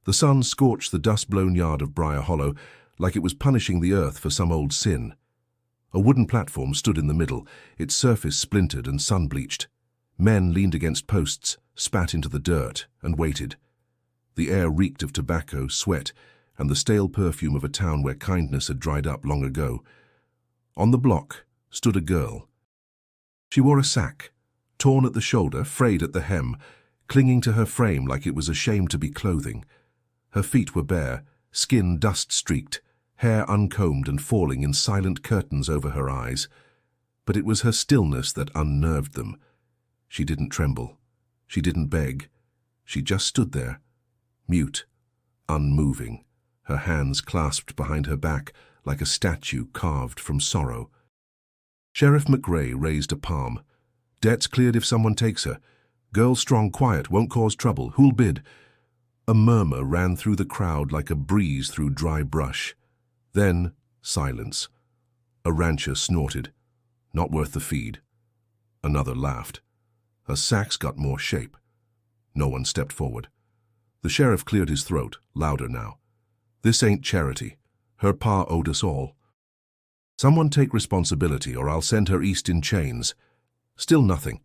The sun scorched the dust-blown yard of Briar Hollow like it was punishing the earth for some old sin. A wooden platform stood in the middle, its surface splintered and sun-bleached. Men leaned against posts, spat into the dirt, and waited. The air reeked of tobacco, sweat, and the stale perfume of a town where kindness had dried up long ago. On the block stood a girl. She wore a sack, torn at the shoulder, frayed at the hem, clinging to her frame like it was a shame to be clothing. Her feet were bare, skin dust-streaked, hair uncombed and falling in silent curtains over her eyes. But it was her stillness that unnerved them. She didn't tremble. She didn't beg. She just stood there, mute, unmoving, her hands clasped behind her back like a statue carved from sorrow. Sheriff McRae raised a palm. "Debt's cleared if someone takes her. Girl strong, quiet, won't cause trouble. Who'll bid?" A murmur ran through the crowd like a breeze through dry brush. Then, silence. A rancher snorted. "Not worth the feed." Another laughed. Her sack's got more shape. No one stepped forward. The sheriff cleared his throat, louder now. "This ain't charity. Her pa owed us all. Someone take responsibility or I'll send her east in chains." Still nothing.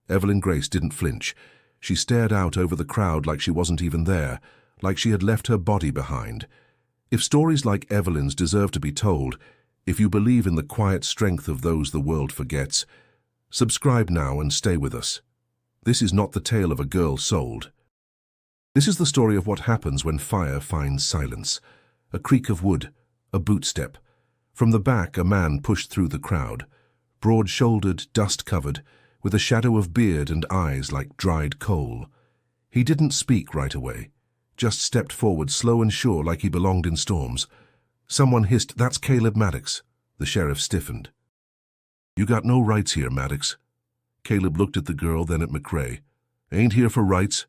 Evelyn Grace didn't flinch. She stared out over the crowd like she wasn't even there, like she had left her body behind. If stories like Evelyn's deserve to be told, if you believe in the quiet strength of those the world forgets, subscribe now and stay with us. This is not the tale of a girl sold. This is the story of what happens when fire finds silence. A creak of wood, a boot step. From the back, a man pushed through the crowd, broad-shouldered, dust-covered, with a shadow of beard and eyes like dried coal. He didn't speak right away, just stepped forward slow and sure like he belonged in storms. Someone hissed, "That's Caleb Maddox." The sheriff stiffened. "You got no rights here, Maddox." Caleb looked at the girl, then at McRae. "Ain't here for rights."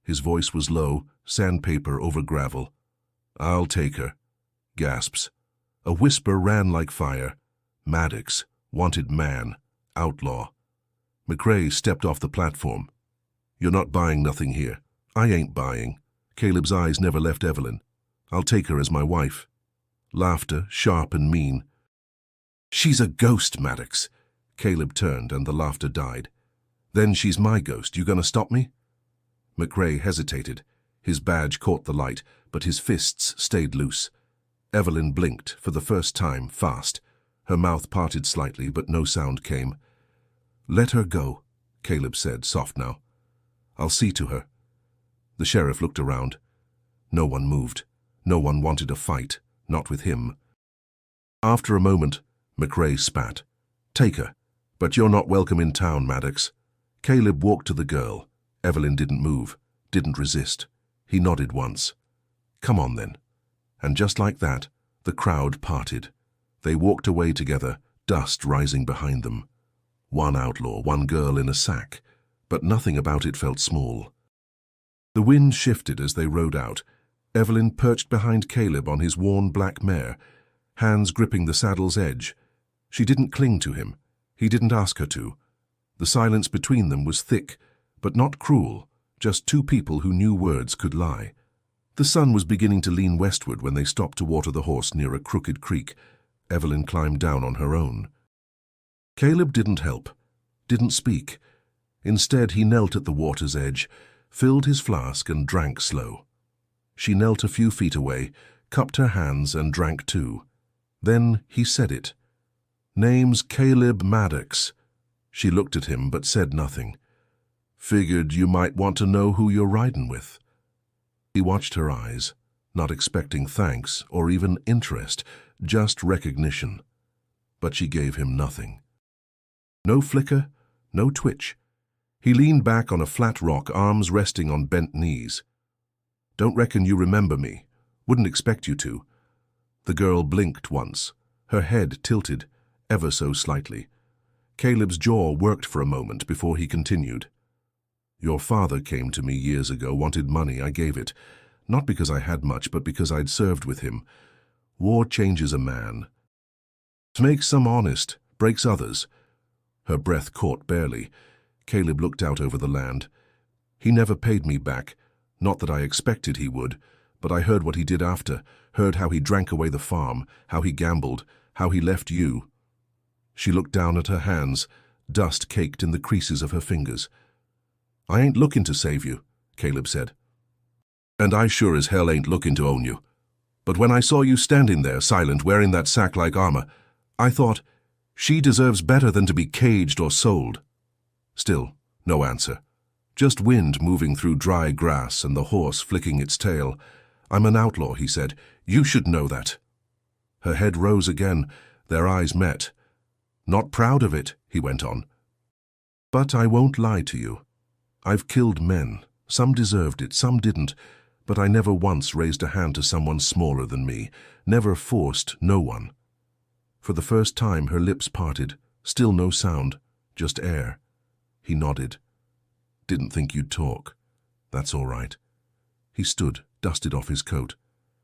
His voice was low, sandpaper over gravel. "I'll take her." Gasps. A whisper ran like fire. Maddox, wanted man, outlaw. McRae stepped off the platform. "You're not buying nothing here." "I ain't buying." Caleb's eyes never left Evelyn. "I'll take her as my wife." Laughter, sharp and mean. "She's a ghost, Maddox." Caleb turned and the laughter died. "Then she's my ghost. You gonna stop me?" McRae hesitated. His badge caught the light, but his fists stayed loose. Evelyn blinked, for the first time, fast. Her mouth parted slightly, but no sound came. "Let her go," Caleb said, soft now. "I'll see to her." The sheriff looked around. No one moved. No one wanted a fight, not with him. After a moment, McRae spat. "Take her. But you're not welcome in town, Maddox." Caleb walked to the girl. Evelyn didn't move, didn't resist. He nodded once. "Come on, then." And just like that, the crowd parted. They walked away together, dust rising behind them. One outlaw, one girl in a sack, but nothing about it felt small. The wind shifted as they rode out. Evelyn perched behind Caleb on his worn black mare, hands gripping the saddle's edge. She didn't cling to him. He didn't ask her to. The silence between them was thick, but not cruel, just two people who knew words could lie. The sun was beginning to lean westward when they stopped to water the horse near a crooked creek. Evelyn climbed down on her own. Caleb didn't help, didn't speak. Instead, he knelt at the water's edge, filled his flask and drank slow. She knelt a few feet away, cupped her hands and drank too. Then he said it. "Name's Caleb Maddox." She looked at him but said nothing. "Figured you might want to know who you're riding with." He watched her eyes, not expecting thanks or even interest, just recognition. But she gave him nothing. No flicker, no twitch. He leaned back on a flat rock, arms resting on bent knees. "Don't reckon you remember me. Wouldn't expect you to." The girl blinked once, her head tilted, ever so slightly. Caleb's jaw worked for a moment before he continued. "Your father came to me years ago, wanted money, I gave it. Not because I had much, but because I'd served with him. War changes a man. Makes some honest, breaks others." Her breath caught barely. Caleb looked out over the land. "He never paid me back, not that I expected he would, but I heard what he did after, heard how he drank away the farm, how he gambled, how he left you." She looked down at her hands, dust caked in the creases of her fingers. "I ain't looking to save you," Caleb said. "And I sure as hell ain't looking to own you. But when I saw you standing there, silent, wearing that sack-like armor, I thought, she deserves better than to be caged or sold." Still, no answer. Just wind moving through dry grass and the horse flicking its tail. "I'm an outlaw," he said. "You should know that." Her head rose again. Their eyes met. "Not proud of it," he went on. "But I won't lie to you. I've killed men. Some deserved it, some didn't. But I never once raised a hand to someone smaller than me. Never forced no one." For the first time her lips parted. Still no sound. Just air. He nodded. "Didn't think you'd talk. That's all right." He stood, dusted off his coat.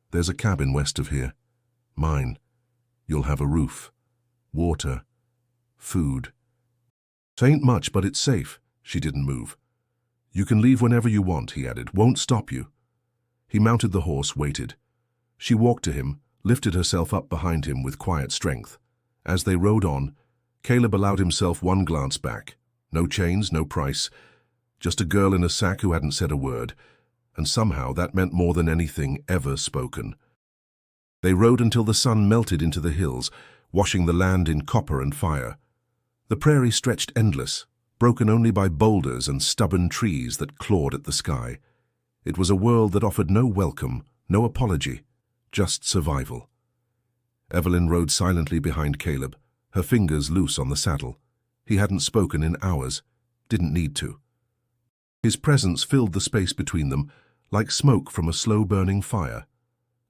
"There's a cabin west of here. Mine. You'll have a roof. Water. Food. T'ain't much, but it's safe." She didn't move. "You can leave whenever you want," he added. "Won't stop you." He mounted the horse, waited. She walked to him, lifted herself up behind him with quiet strength. As they rode on, Caleb allowed himself one glance back. No chains, no price. Just a girl in a sack who hadn't said a word. And somehow that meant more than anything ever spoken. They rode until the sun melted into the hills, washing the land in copper and fire. The prairie stretched endless, broken only by boulders and stubborn trees that clawed at the sky. It was a world that offered no welcome, no apology, just survival. Evelyn rode silently behind Caleb, her fingers loose on the saddle. He hadn't spoken in hours, didn't need to. His presence filled the space between them, like smoke from a slow-burning fire.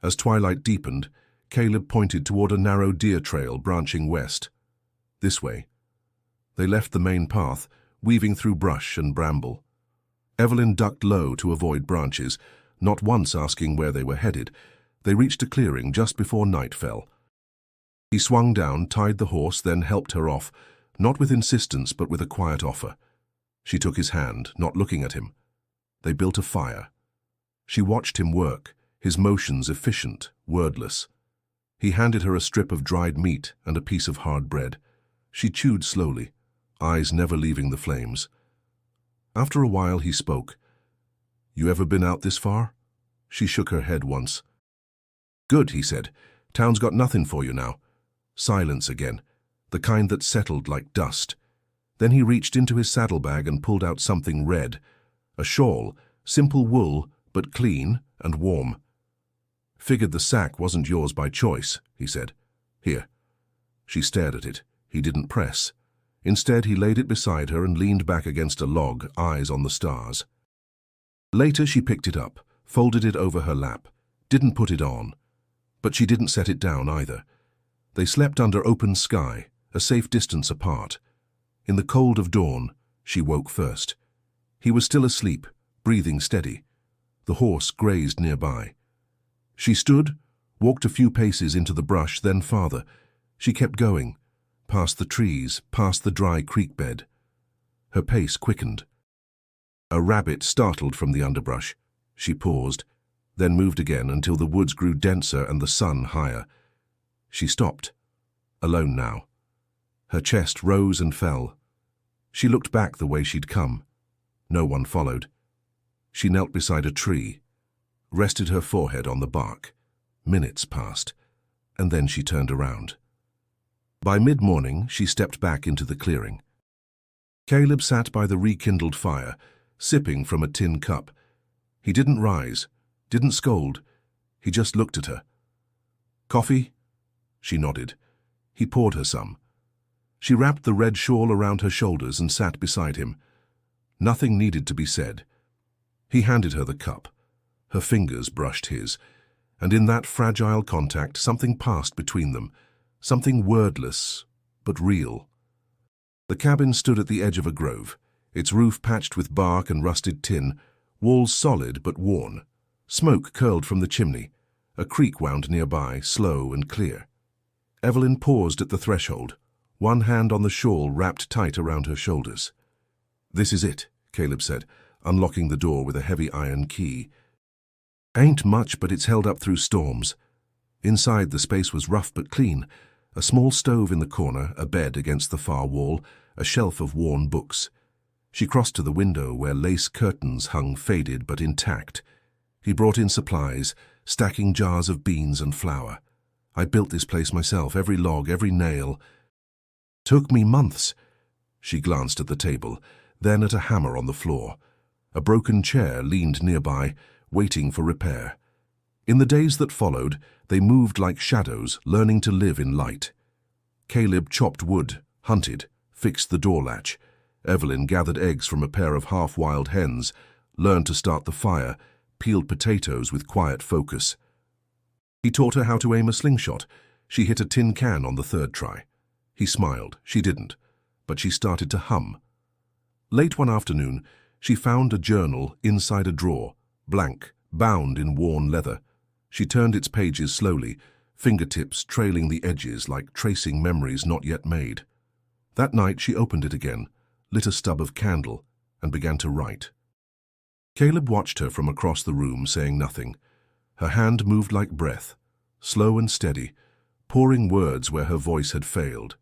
As twilight deepened, Caleb pointed toward a narrow deer trail branching west. This way. They left the main path, weaving through brush and bramble. Evelyn ducked low to avoid branches, not once asking where they were headed. They reached a clearing just before night fell. He swung down, tied the horse, then helped her off, not with insistence but with a quiet offer. She took his hand, not looking at him. They built a fire. She watched him work, his motions efficient, wordless. He handed her a strip of dried meat and a piece of hard bread. She chewed slowly, eyes never leaving the flames. After a while he spoke. "You ever been out this far?" She shook her head once. "Good," he said. "Town's got nothing for you now." Silence again, the kind that settled like dust. Then he reached into his saddlebag and pulled out something red. A shawl, simple wool, but clean and warm. "Figured the sack wasn't yours by choice," he said. "Here." She stared at it. He didn't press. Instead, he laid it beside her and leaned back against a log, eyes on the stars. Later, she picked it up, folded it over her lap, didn't put it on. But she didn't set it down either. They slept under open sky, a safe distance apart. In the cold of dawn, she woke first. He was still asleep, breathing steady. The horse grazed nearby. She stood, walked a few paces into the brush, then farther. She kept going, past the trees, past the dry creek bed. Her pace quickened. A rabbit startled from the underbrush. She paused, then moved again until the woods grew denser and the sun higher. She stopped, alone now. Her chest rose and fell. She looked back the way she'd come. No one followed. She knelt beside a tree, rested her forehead on the bark. Minutes passed, and then she turned around. By mid-morning, she stepped back into the clearing. Caleb sat by the rekindled fire, sipping from a tin cup. He didn't rise, didn't scold. He just looked at her. "Coffee?" She nodded. He poured her some. She wrapped the red shawl around her shoulders and sat beside him. Nothing needed to be said. He handed her the cup. Her fingers brushed his, and in that fragile contact something passed between them, something wordless, but real. The cabin stood at the edge of a grove, its roof patched with bark and rusted tin, walls solid but worn. Smoke curled from the chimney. A creek wound nearby, slow and clear. Evelyn paused at the threshold, one hand on the shawl wrapped tight around her shoulders. "This is it," Caleb said, unlocking the door with a heavy iron key. Ain't much, but it's held up through storms. Inside, the space was rough but clean. A small stove in the corner, a bed against the far wall, a shelf of worn books. She crossed to the window where lace curtains hung faded but intact. He brought in supplies, stacking jars of beans and flour. I built this place myself, every log, every nail. Took me months. She glanced at the table, then at a hammer on the floor. A broken chair leaned nearby, waiting for repair. In the days that followed, they moved like shadows, learning to live in light. Caleb chopped wood, hunted, fixed the door latch. Evelyn gathered eggs from a pair of half-wild hens, learned to start the fire, peeled potatoes with quiet focus. He taught her how to aim a slingshot. She hit a tin can on the third try. He smiled. She didn't, but she started to hum. Late one afternoon, she found a journal inside a drawer, blank, bound in worn leather. She turned its pages slowly, fingertips trailing the edges like tracing memories not yet made. That night she opened it again, lit a stub of candle, and began to write. Caleb watched her from across the room, saying nothing. Her hand moved like breath, slow and steady, pouring words where her voice had failed.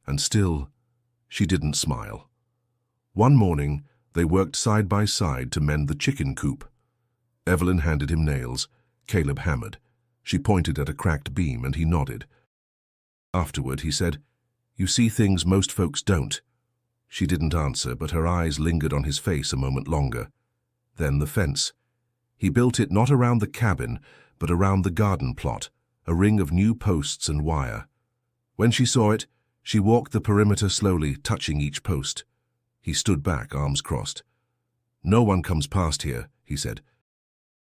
And still, she didn't smile. One morning, they worked side by side to mend the chicken coop. Evelyn handed him nails. Caleb hammered. She pointed at a cracked beam, and he nodded. Afterward, he said, "You see things most folks don't." She didn't answer, but her eyes lingered on his face a moment longer. Then the fence. He built it not around the cabin, but around the garden plot, a ring of new posts and wire. When she saw it, she walked the perimeter slowly, touching each post. He stood back, arms crossed. "No one comes past here," he said.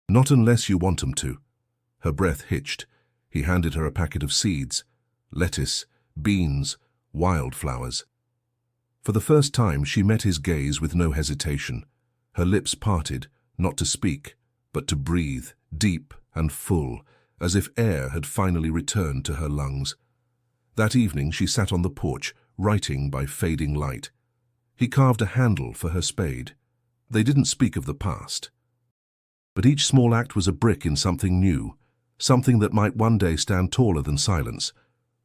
"Not unless you want 'em to." Her breath hitched. He handed her a packet of seeds, lettuce, beans, wildflowers. For the first time, she met his gaze with no hesitation. Her lips parted, not to speak, but to breathe, deep and full, as if air had finally returned to her lungs. That evening, she sat on the porch, writing by fading light. He carved a handle for her spade. They didn't speak of the past. But each small act was a brick in something new, something that might one day stand taller than silence.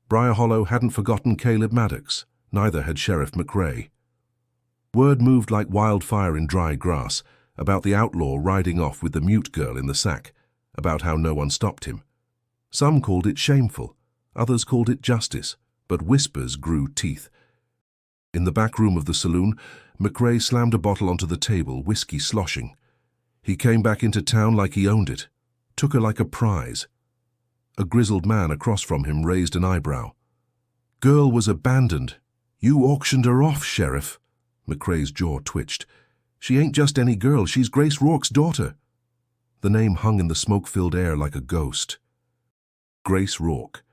Briar Hollow hadn't forgotten Caleb Maddox, neither had Sheriff McRae. Word moved like wildfire in dry grass, about the outlaw riding off with the mute girl in the sack, about how no one stopped him. Some called it shameful, others called it justice, but whispers grew teeth. In the back room of the saloon, McRae slammed a bottle onto the table, whiskey sloshing. He came back into town like he owned it, took her like a prize. A grizzled man across from him raised an eyebrow. "Girl was abandoned. You auctioned her off, Sheriff." McRae's jaw twitched. "She ain't just any girl, she's Grace Rourke's daughter." The name hung in the smoke-filled air like a ghost. Grace Rourke,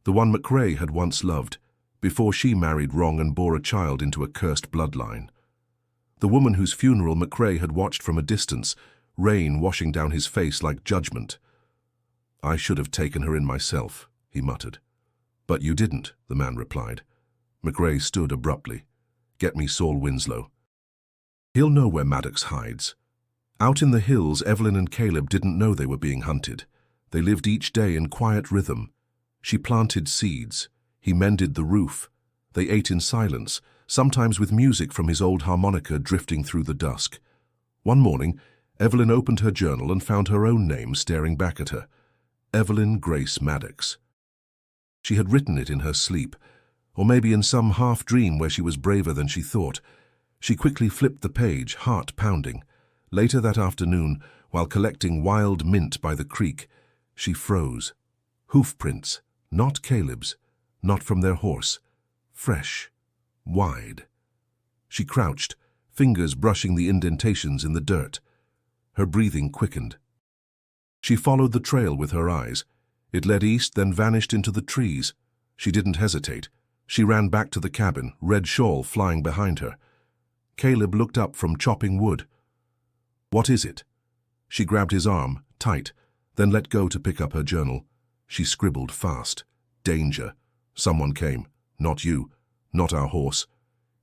the one McRae had once loved, before she married wrong and bore a child into a cursed bloodline. The woman whose funeral McRae had watched from a distance, rain washing down his face like judgment. "I should have taken her in myself," he muttered. "But you didn't," the man replied. McRae stood abruptly. "Get me Saul Winslow. He'll know where Maddox hides." Out in the hills, Evelyn and Caleb didn't know they were being hunted. They lived each day in quiet rhythm. She planted seeds. He mended the roof. They ate in silence, sometimes with music from his old harmonica drifting through the dusk. One morning, Evelyn opened her journal and found her own name staring back at her. Evelyn Grace Maddox. She had written it in her sleep, or maybe in some half-dream where she was braver than she thought. She quickly flipped the page, heart pounding. Later that afternoon, while collecting wild mint by the creek, she froze. Hoof prints, not Caleb's, not from their horse. Fresh, wide. She crouched, fingers brushing the indentations in the dirt. Her breathing quickened. She followed the trail with her eyes. It led east, then vanished into the trees. She didn't hesitate. She ran back to the cabin, red shawl flying behind her. Caleb looked up from chopping wood. "What is it?" She grabbed his arm, tight, then let go to pick up her journal. She scribbled fast. "Danger. Someone came. Not you. Not our horse."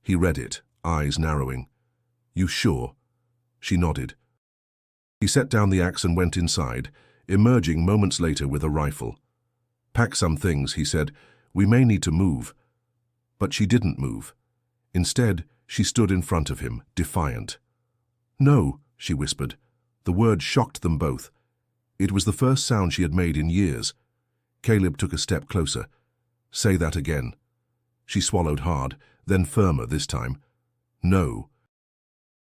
He read it, eyes narrowing. "You sure?" She nodded. He set down the axe and went inside, emerging moments later with a rifle. "Pack some things," he said. "We may need to move." But she didn't move. Instead, she stood in front of him, defiant. "No," she whispered. The word shocked them both. It was the first sound she had made in years. Caleb took a step closer. "Say that again." She swallowed hard, then firmer this time. "No."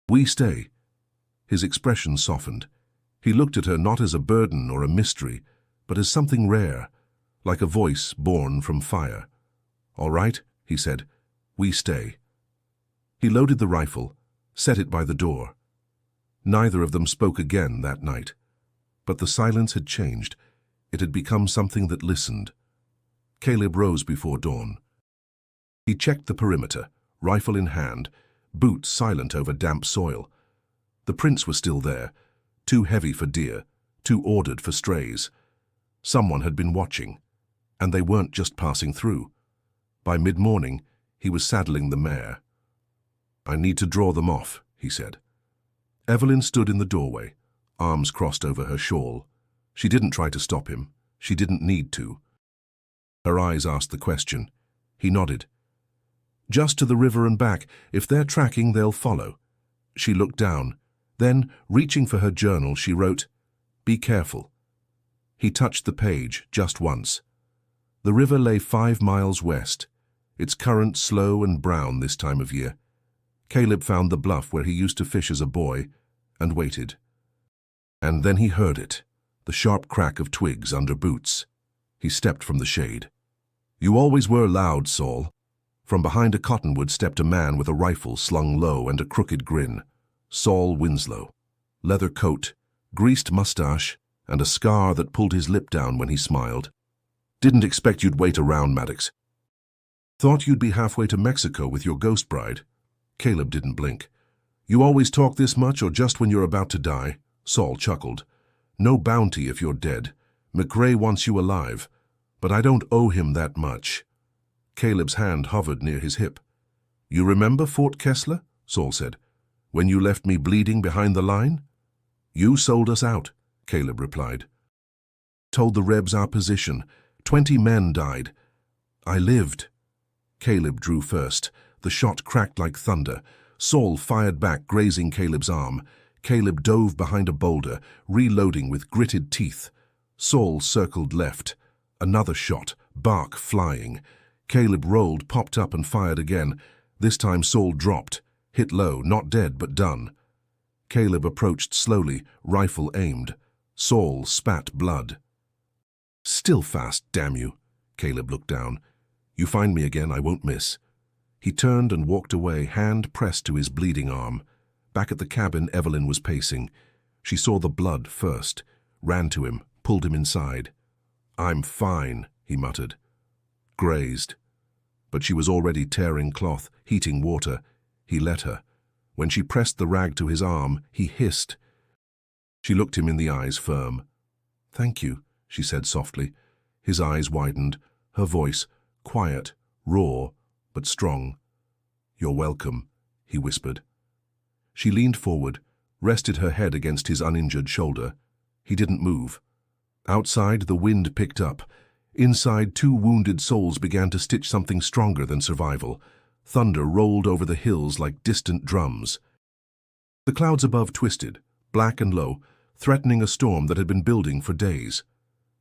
"We stay." His expression softened. He looked at her not as a burden or a mystery, but as something rare, like a voice born from fire. "All right," he said. "We stay." He loaded the rifle, set it by the door. Neither of them spoke again that night. But the silence had changed. It had become something that listened. Caleb rose before dawn. He checked the perimeter, rifle in hand, boots silent over damp soil. The prints were still there, too heavy for deer, too ordered for strays. Someone had been watching, and they weren't just passing through. By mid-morning, he was saddling the mare. "I need to draw them off," he said. Evelyn stood in the doorway, arms crossed over her shawl. She didn't try to stop him. She didn't need to. Her eyes asked the question. He nodded. "Just to the river and back. If they're tracking, they'll follow." She looked down. Then, reaching for her journal, she wrote, "Be careful." He touched the page just once. The river lay 5 miles west, its current slow and brown this time of year. Caleb found the bluff where he used to fish as a boy and waited. And then he heard it, the sharp crack of twigs under boots. He stepped from the shade. "You always were loud, Saul." From behind a cottonwood stepped a man with a rifle slung low and a crooked grin. Saul Winslow. Leather coat, greased mustache, and a scar that pulled his lip down when he smiled. "Didn't expect you'd wait around, Maddox. Thought you'd be halfway to Mexico with your ghost bride." Caleb didn't blink. "You always talk this much or just when you're about to die?" Saul chuckled. "No bounty if you're dead. McRae wants you alive, but I don't owe him that much." Caleb's hand hovered near his hip. "You remember Fort Kessler?" Saul said. "When you left me bleeding behind the line?" "You sold us out," Caleb replied. "Told the Rebs our position. 20 men died. I lived." Caleb drew first. The shot cracked like thunder. Saul fired back, grazing Caleb's arm. Caleb dove behind a boulder, reloading with gritted teeth. Saul circled left. Another shot, bark flying. Caleb rolled, popped up and fired again. This time Saul dropped, hit low, not dead but done. Caleb approached slowly, rifle aimed. Saul spat blood. "Still fast, damn you." Caleb looked down. "You find me again, I won't miss." He turned and walked away, hand pressed to his bleeding arm. Back at the cabin, Evelyn was pacing. She saw the blood first, ran to him, pulled him inside. "I'm fine," he muttered. Grazed. But she was already tearing cloth, heating water. He let her. When she pressed the rag to his arm, he hissed. She looked him in the eyes firm. "Thank you," she said softly. His eyes widened, her voice quiet, raw, but strong. "You're welcome," he whispered. She leaned forward, rested her head against his uninjured shoulder. He didn't move. Outside, the wind picked up. Inside, 2 wounded souls began to stitch something stronger than survival. Thunder rolled over the hills like distant drums. The clouds above twisted, black and low, threatening a storm that had been building for days.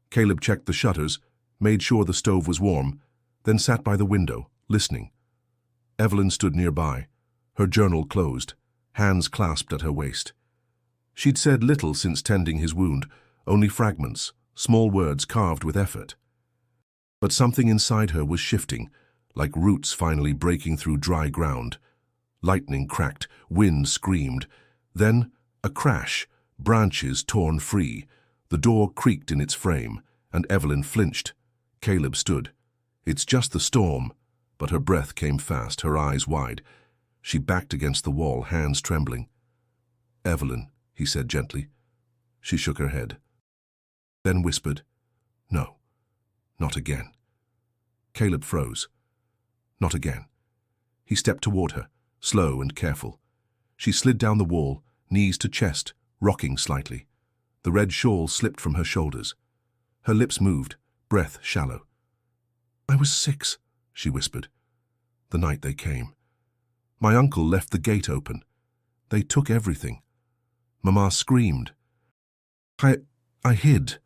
Caleb checked the shutters, made sure the stove was warm, then sat by the window, listening. Evelyn stood nearby, her journal closed, hands clasped at her waist. She'd said little since tending his wound, only fragments, small words carved with effort. But something inside her was shifting, like roots finally breaking through dry ground. Lightning cracked, wind screamed. Then, a crash, branches torn free. The door creaked in its frame, and Evelyn flinched. Caleb stood. "It's just the storm." But her breath came fast, her eyes wide. She backed against the wall, hands trembling. "Evelyn," he said gently. She shook her head. Then whispered, "No, not again." Caleb froze. Not again. He stepped toward her, slow and careful. She slid down the wall, knees to chest, rocking slightly. The red shawl slipped from her shoulders. Her lips moved, breath shallow. "I was 6, she whispered, the night they came. My uncle left the gate open. They took everything. Mama screamed. I hid."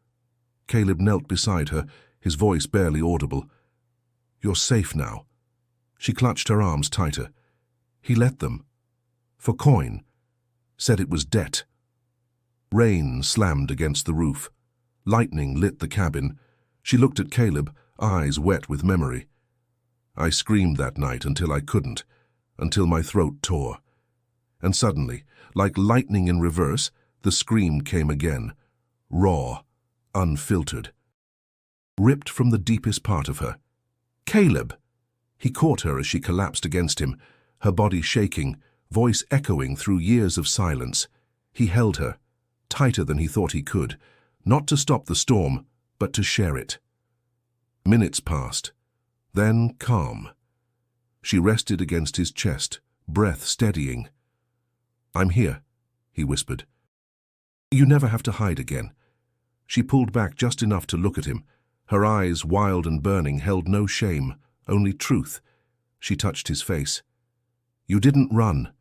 Caleb knelt beside her, his voice barely audible. "You're safe now." She clutched her arms tighter. He let them. For coin. Said it was debt. Rain slammed against the roof. Lightning lit the cabin. She looked at Caleb, eyes wet with memory. "I screamed that night until I couldn't, until my throat tore." And suddenly, like lightning in reverse, the scream came again, raw, unfiltered, ripped from the deepest part of her. "Caleb!" He caught her as she collapsed against him, her body shaking, voice echoing through years of silence. He held her, tighter than he thought he could, not to stop the storm, but to share it. Minutes passed, then calm. She rested against his chest, breath steadying. "I'm here," he whispered. "You never have to hide again." She pulled back just enough to look at him. Her eyes, wild and burning, held no shame, only truth. She touched his face. "You didn't run."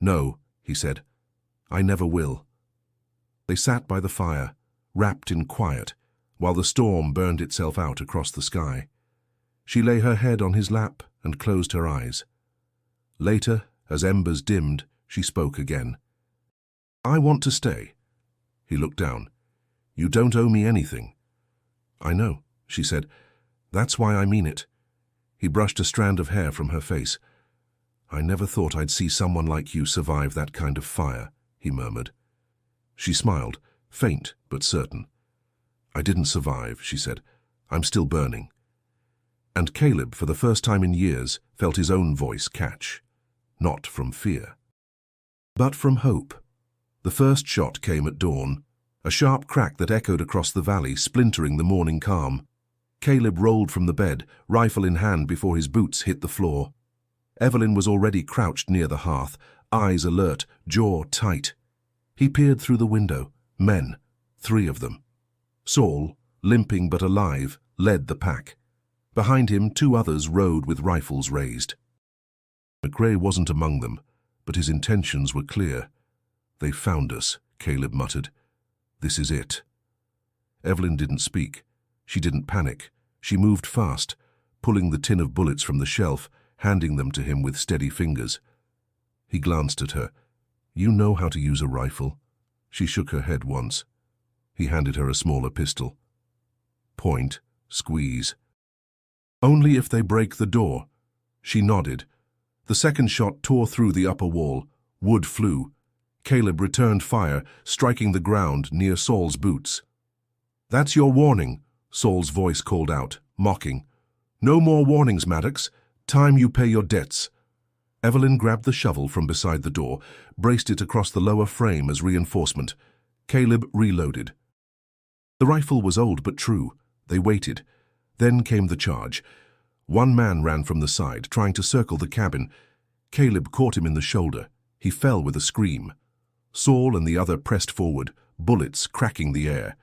"No," he said. "I never will." They sat by the fire, wrapped in quiet, while the storm burned itself out across the sky. She lay her head on his lap and closed her eyes. Later, as embers dimmed, she spoke again. "I want to stay." He looked down. "You don't owe me anything." "I know," she said. "That's why I mean it." He brushed a strand of hair from her face. "I never thought I'd see someone like you survive that kind of fire," he murmured. She smiled, faint but certain. "I didn't survive," she said. "I'm still burning." And Caleb, for the first time in years, felt his own voice catch. Not from fear, but from hope. The first shot came at dawn, a sharp crack that echoed across the valley, splintering the morning calm. Caleb rolled from the bed, rifle in hand, before his boots hit the floor. Evelyn was already crouched near the hearth, eyes alert, jaw tight. He peered through the window. Men, 3 of them. Saul, limping but alive, led the pack. Behind him, 2 others rode with rifles raised. McRae wasn't among them, but his intentions were clear. "They found us," Caleb muttered. "This is it." Evelyn didn't speak. She didn't panic. She moved fast, pulling the tin of bullets from the shelf, handing them to him with steady fingers. He glanced at her. "You know how to use a rifle." She shook her head once. He handed her a smaller pistol. "Point, squeeze." "Only if they break the door." She nodded. The second shot tore through the upper wall. Wood flew. Caleb returned fire, striking the ground near Saul's boots. "That's your warning," Saul's voice called out, mocking. "No more warnings, Maddox. Time you pay your debts." Evelyn grabbed the shovel from beside the door, braced it across the lower frame as reinforcement. Caleb reloaded. The rifle was old but true. They waited. Then came the charge. One man ran from the side, trying to circle the cabin. Caleb caught him in the shoulder. He fell with a scream. Saul and the other pressed forward, bullets cracking the air.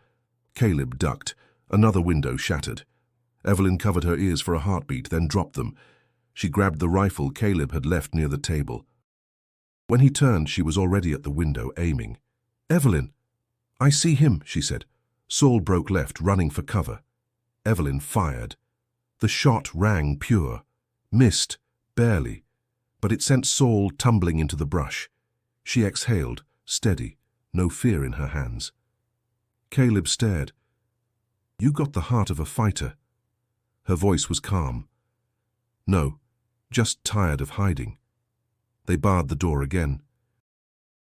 Caleb ducked. Another window shattered. Evelyn covered her ears for a heartbeat, then dropped them. She grabbed the rifle Caleb had left near the table. When he turned, she was already at the window, aiming. "Evelyn!" "I see him," she said. Saul broke left, running for cover. Evelyn fired. The shot rang pure. Missed, barely, but it sent Saul tumbling into the brush. She exhaled, steady, no fear in her hands. Caleb stared. "You got the heart of a fighter." Her voice was calm. "No, just tired of hiding." They barred the door again.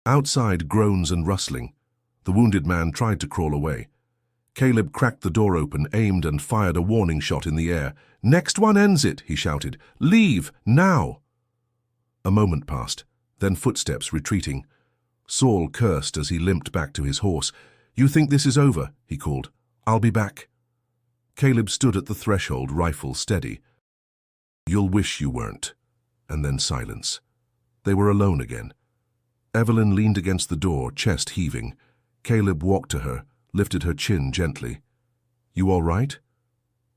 Outside, groans and rustling. The wounded man tried to crawl away. Caleb cracked the door open, aimed and fired a warning shot in the air. "Next one ends it," he shouted. "Leave, now!" A moment passed, then footsteps retreating. Saul cursed as he limped back to his horse. "You think this is over?" he called. "I'll be back." Caleb stood at the threshold, rifle steady. "You'll wish you weren't." And then silence. They were alone again. Evelyn leaned against the door, chest heaving. Caleb walked to her, lifted her chin gently. "You all right?"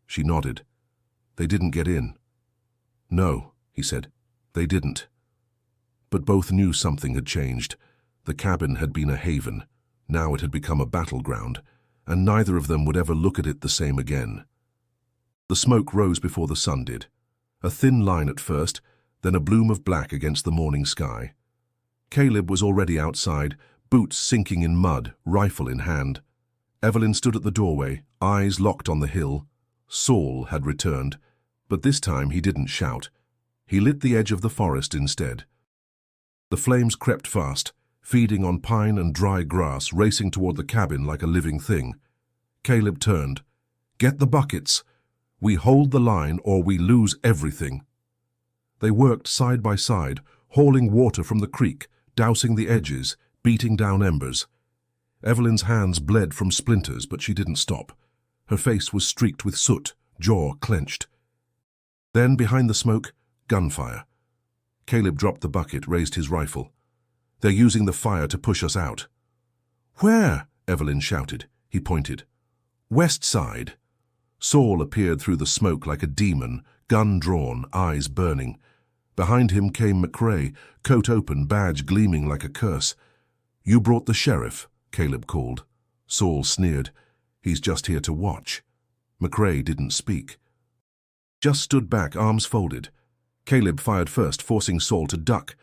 She nodded. "They didn't get in." "No," he said. "They didn't." But both knew something had changed. The cabin had been a haven. Now it had become a battleground, and neither of them would ever look at it the same again. The smoke rose before the sun did. A thin line at first, then a bloom of black against the morning sky. Caleb was already outside, boots sinking in mud, rifle in hand. Evelyn stood at the doorway, eyes locked on the hill. Saul had returned, but this time he didn't shout. He lit the edge of the forest instead. The flames crept fast, feeding on pine and dry grass, racing toward the cabin like a living thing. Caleb turned. "Get the buckets. We hold the line or we lose everything." They worked side by side, hauling water from the creek, dousing the edges, beating down embers. Evelyn's hands bled from splinters, but she didn't stop. Her face was streaked with soot, jaw clenched. Then, behind the smoke, gunfire. Caleb dropped the bucket, raised his rifle. "They're using the fire to push us out." "Where?" Evelyn shouted. He pointed. "West side." Saul appeared through the smoke like a demon, gun drawn, eyes burning. Behind him came McRae, coat open, badge gleaming like a curse. "You brought the sheriff," Caleb called. Saul sneered. "He's just here to watch." McRae didn't speak. Just stood back, arms folded. Caleb fired first, forcing Saul to duck.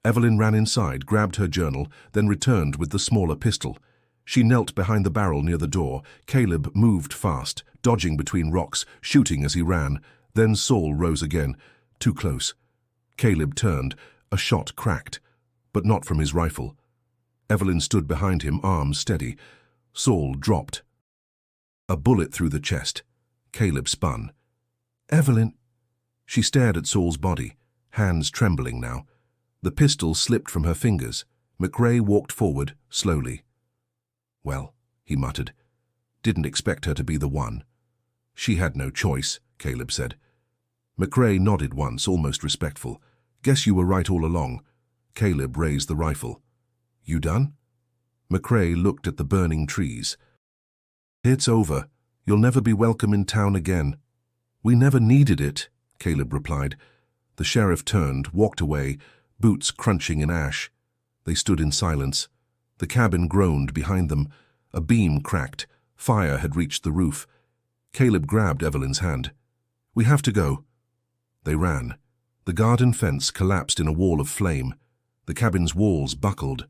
Evelyn ran inside, grabbed her journal, then returned with the smaller pistol. She knelt behind the barrel near the door. Caleb moved fast, dodging between rocks, shooting as he ran. Then Saul rose again. Too close. Caleb turned. A shot cracked, but not from his rifle. Evelyn stood behind him, arms steady. Saul dropped. A bullet through the chest. Caleb spun. "Evelyn." She stared at Saul's body, hands trembling now. The pistol slipped from her fingers. McRae walked forward, slowly. "Well," he muttered. "Didn't expect her to be the one." "She had no choice," Caleb said. McRae nodded once, almost respectful. "Guess you were right all along." Caleb raised the rifle. "You done?" McRae looked at the burning trees. "It's over. You'll never be welcome in town again." "We never needed it," Caleb replied. The sheriff turned, walked away, boots crunching in ash. They stood in silence. The cabin groaned behind them. A beam cracked. Fire had reached the roof. Caleb grabbed Evelyn's hand. "We have to go." They ran. The garden fence collapsed in a wall of flame. The cabin's walls buckled.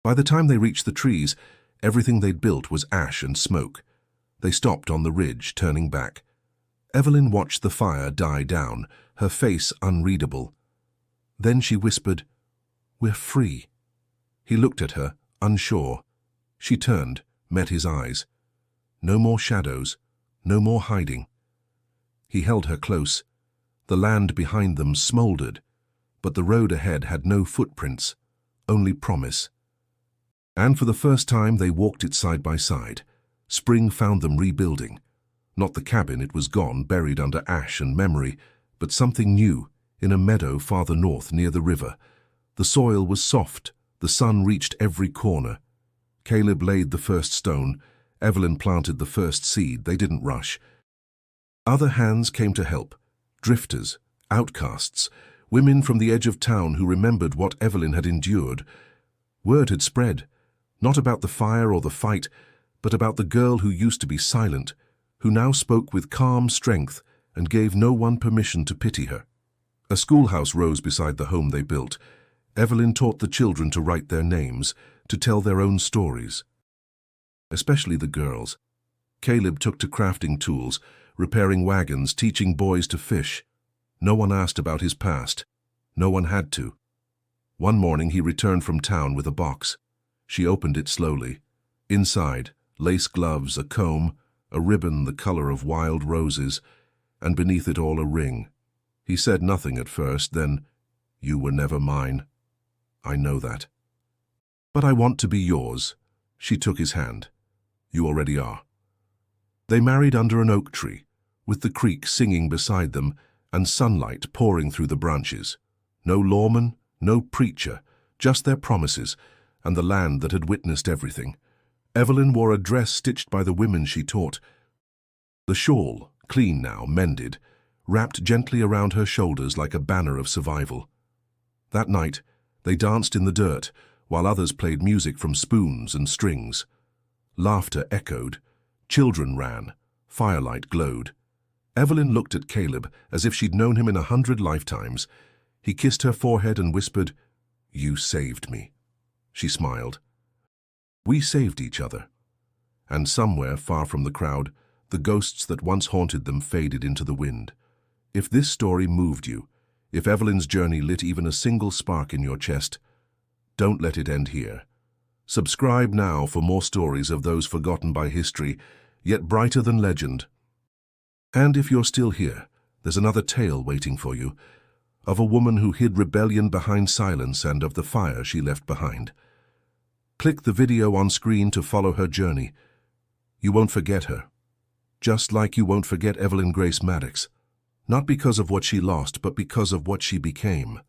By the time they reached the trees, everything they'd built was ash and smoke. They stopped on the ridge, turning back. Evelyn watched the fire die down, her face unreadable. Then she whispered, "We're free." He looked at her, unsure. She turned, met his eyes. No more shadows, no more hiding. He held her close. The land behind them smoldered, but the road ahead had no footprints, only promise. And for the first time they walked it side by side. Spring found them rebuilding. Not the cabin, it was gone, buried under ash and memory, but something new, in a meadow farther north near the river. The soil was soft, the sun reached every corner. Caleb laid the first stone, Evelyn planted the first seed. They didn't rush. Other hands came to help, drifters, outcasts, women from the edge of town who remembered what Evelyn had endured. Word had spread, not about the fire or the fight, but about the girl who used to be silent, who now spoke with calm strength and gave no one permission to pity her. A schoolhouse rose beside the home they built. Evelyn taught the children to write their names, to tell their own stories. Especially the girls. Caleb took to crafting tools, repairing wagons, teaching boys to fish. No one asked about his past. No one had to. One morning he returned from town with a box. She opened it slowly. Inside, lace gloves, a comb, a ribbon the color of wild roses, and beneath it all a ring. He said nothing at first, then, "You were never mine. I know that. But I want to be yours." She took his hand. "You already are." They married under an oak tree, with the creek singing beside them and sunlight pouring through the branches. No lawman, no preacher, just their promises and the land that had witnessed everything. Evelyn wore a dress stitched by the women she taught. The shawl, clean now, mended, wrapped gently around her shoulders like a banner of survival. That night, they danced in the dirt, while others played music from spoons and strings. Laughter echoed, children ran, firelight glowed. Evelyn looked at Caleb as if she'd known him in 100 lifetimes. He kissed her forehead and whispered, "You saved me." She smiled. We saved each other. And somewhere, far from the crowd, the ghosts that once haunted them faded into the wind. If this story moved you, if Evelyn's journey lit even a single spark in your chest, don't let it end here. Subscribe now for more stories of those forgotten by history, yet brighter than legend. And if you're still here, there's another tale waiting for you, of a woman who hid rebellion behind silence and of the fire she left behind. Click the video on screen to follow her journey. You won't forget her, just like you won't forget Evelyn Grace Maddox, not because of what she lost, but because of what she became.